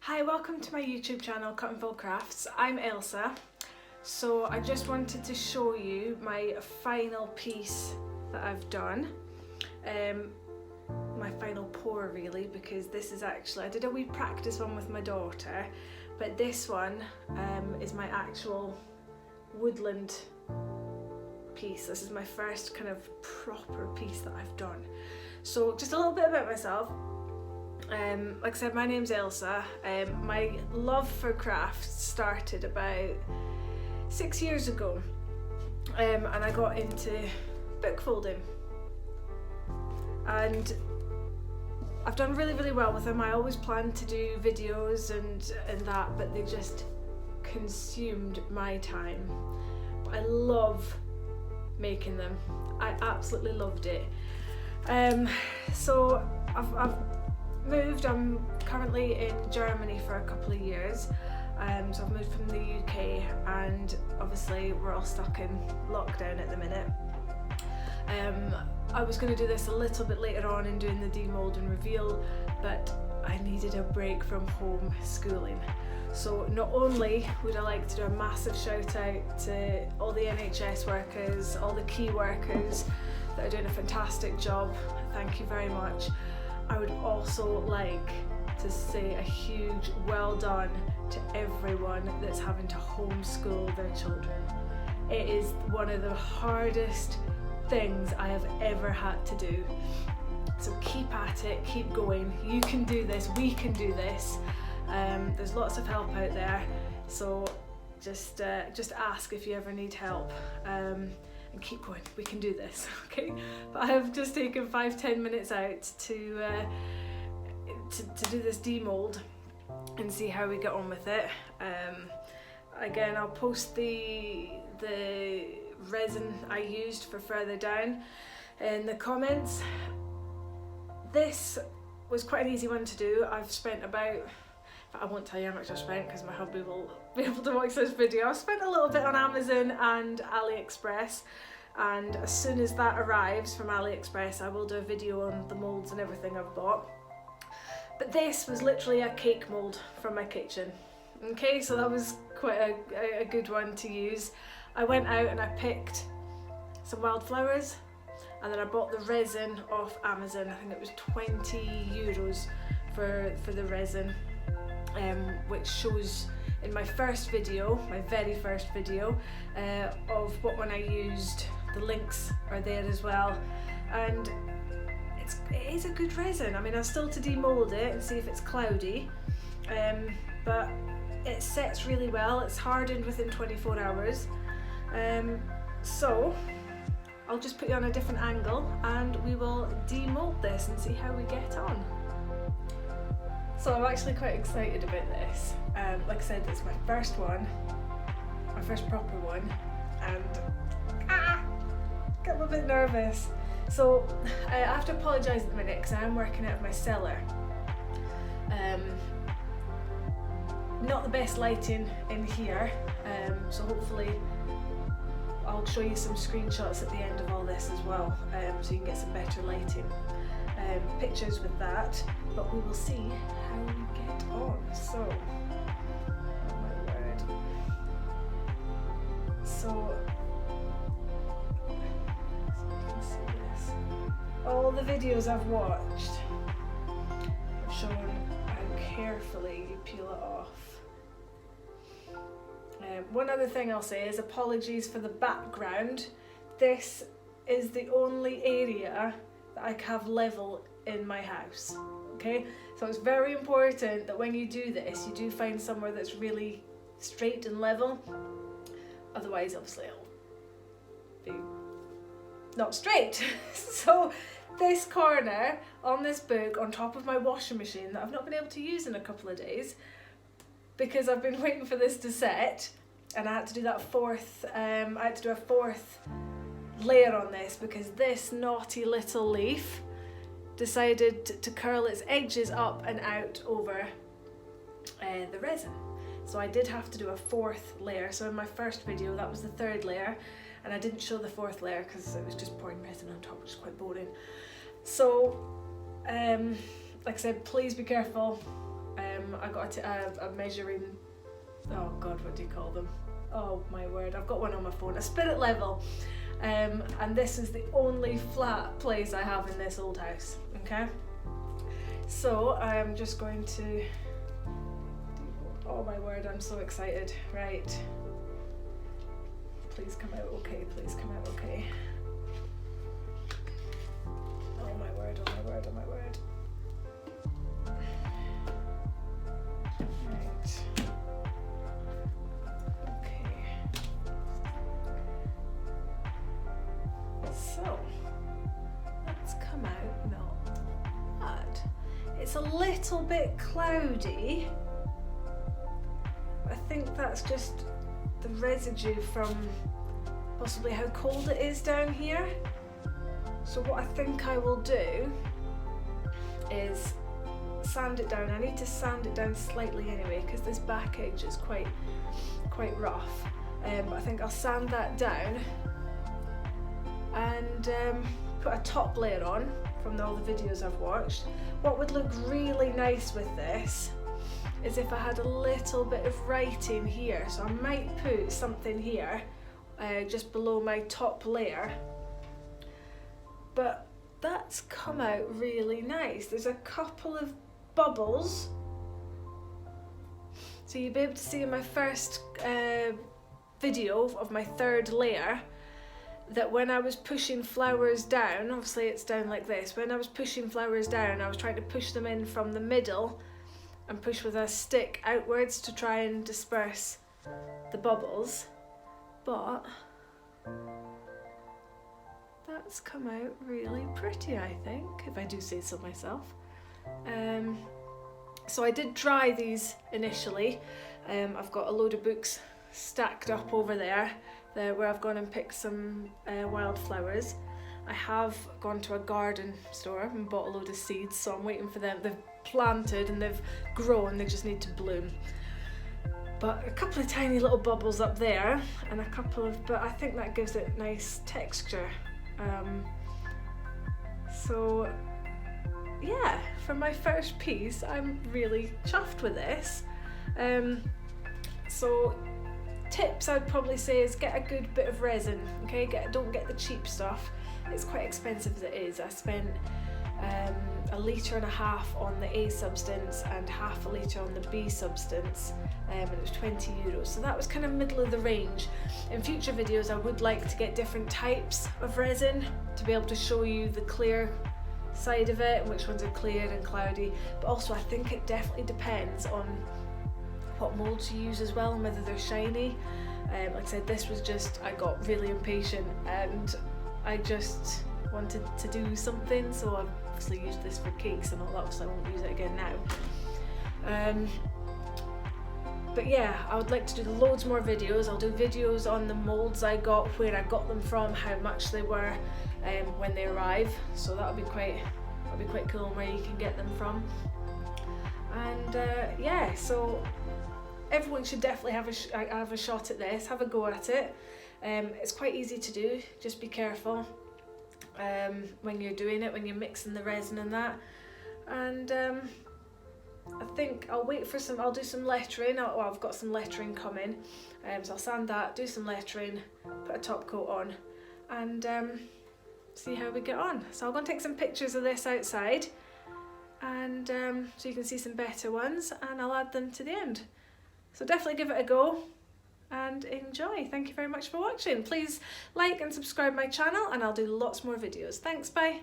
Hi, welcome to my YouTube channel, Cut and Fill Crafts. I'm Elsa. So I just wanted to show you my final piece that I've done. My final pour really, because this is actually, I did a wee practice one with my daughter, but this one is my actual Woodland piece. This is my first kind of proper piece that I've done. So just a little bit about myself. Like I said, my name's Elsa. My love for crafts started about 6 years ago, and I got into book folding, and I've done really well with them. I always planned to do videos and that, but they just consumed my time. But I love making them. I absolutely loved it. So I've moved. I'm currently in Germany for a couple of years. So I've moved from the UK, and obviously we're all stuck in lockdown at the minute. I was going to do this a little bit later on in doing the demould and reveal, but I needed a break from home schooling. So not only would I like to do a massive shout out to all the NHS workers, all the key workers that are doing a fantastic job, thank you very much. I would also like to say a huge well done to everyone that's having to homeschool their children. It is one of the hardest things I have ever had to do. So keep at it, keep going. You can do this, we can do this. There's lots of help out there, so just ask if you ever need help. And keep going, we can do this, okay? But I have just taken 5-10 minutes out to do this demould and see how we get on with it. Again, I'll post the resin I used for further down in the comments. This was quite an easy one to do. I've spent about, I won't tell you how much I've spent because my hubby will be able to watch this video. I've spent a little bit on Amazon and AliExpress, and as soon as that arrives from AliExpress I will do a video on the moulds and everything I've bought. But this was literally a cake mould from my kitchen. Okay, so that was quite a good one to use. I went out and I picked some wildflowers, and then I bought the resin off Amazon. I think it was €20 for the resin. Which shows in my first video, my very first video, of what one I used. The links are there as well, and it is a good resin. I mean, I've still to demould it and see if it's cloudy, but it sets really well. It's hardened within 24 hours. So I'll just put you on a different angle and we will demould this and see how we get on. So I'm actually quite excited about this. Like I said, it's my first one, my first proper one, and I'm a bit nervous. So I have to apologise at the minute because I am working out of my cellar. Not the best lighting in here, so hopefully I'll show you some screenshots at the end of all this as well, so you can get some better lighting. Pictures with that, but we will see how we get on. So, oh my word. So you can see this. All the videos I've watched have shown how carefully you peel it off. One other thing I'll say is apologies for the background. This is the only area that I have level in my house, okay? So it's very important that when you do this, you do find somewhere that's really straight and level. Otherwise, obviously, it'll be not straight. So this corner on this book on top of my washing machine that I've not been able to use in a couple of days because I've been waiting for this to set, and I had to do that I had to do a fourth layer on this because this naughty little leaf decided to curl its edges up and out over the resin. So I did have to do a fourth layer. So in my first video that was the third layer, and I didn't show the fourth layer because it was just pouring resin on top, which is quite boring. So like I said, please be careful. I got a measuring, oh god, what do you call them? Oh my word, I've got one on my phone, a spirit level. And this is the only flat place I have in this old house, okay? So I'm just going to, oh my word, I'm so excited. Right. Please come out okay, please come out okay. Oh my word, oh my word, oh my word. Right. Okay. So, let's come out not bad. It's a little bit cloudy. I think that's just the residue from possibly how cold it is down here. So what I think I will do is sand it down. I need to sand it down slightly anyway because this back edge is quite rough. But I think I'll sand that down and put a top layer on from all the videos I've watched. What would look really nice with this is if I had a little bit of writing here. So I might put something here just below my top layer. But that's come out really nice. There's a couple of bubbles. So you'll be able to see in my first video of my third layer that when I was pushing flowers down, obviously it's down like this, when I was pushing flowers down I was trying to push them in from the middle and push with a stick outwards to try and disperse the bubbles, but that's come out really pretty, I think, if I do say so myself. So I did try these initially. I've got a load of books stacked up over there where I've gone and picked some wildflowers. I have gone to a garden store and bought a load of seeds, so I'm waiting for them. They've planted and they've grown, they just need to bloom. But a couple of tiny little bubbles up there and a couple of, but I think that gives it nice texture. So yeah, for my first piece I'm really chuffed with this. So tips I'd probably say is get a good bit of resin, okay? Don't get the cheap stuff. It's quite expensive as it is. I spent 1.5 litres on the A substance and half a litre on the B substance, and it was €20. So that was kind of middle of the range. In future videos I would like to get different types of resin to be able to show you the clear side of it and which ones are clear and cloudy, but also I think it definitely depends on what moulds you use as well and whether they're shiny. Like I said, this was just, I got really impatient and I just wanted to do something, so I've obviously used this for cakes and all that, so I won't use it again now. But yeah, I would like to do loads more videos. I'll do videos on the moulds I got, where I got them from, how much they were when they arrive, so that'll be quite cool, and where you can get them from. And yeah, so everyone should definitely have a shot at this, have a go at it. It's quite easy to do, just be careful when you're doing it, when you're mixing the resin and that. And I think I'll wait for I'll do some lettering. I've got some lettering coming, so I'll sand that, do some lettering, put a top coat on, and see how we get on. So I'm going to take some pictures of this outside, and so you can see some better ones, and I'll add them to the end. So definitely give it a go and enjoy. Thank you very much for watching. Please like and subscribe my channel, and I'll do lots more videos. Thanks, bye.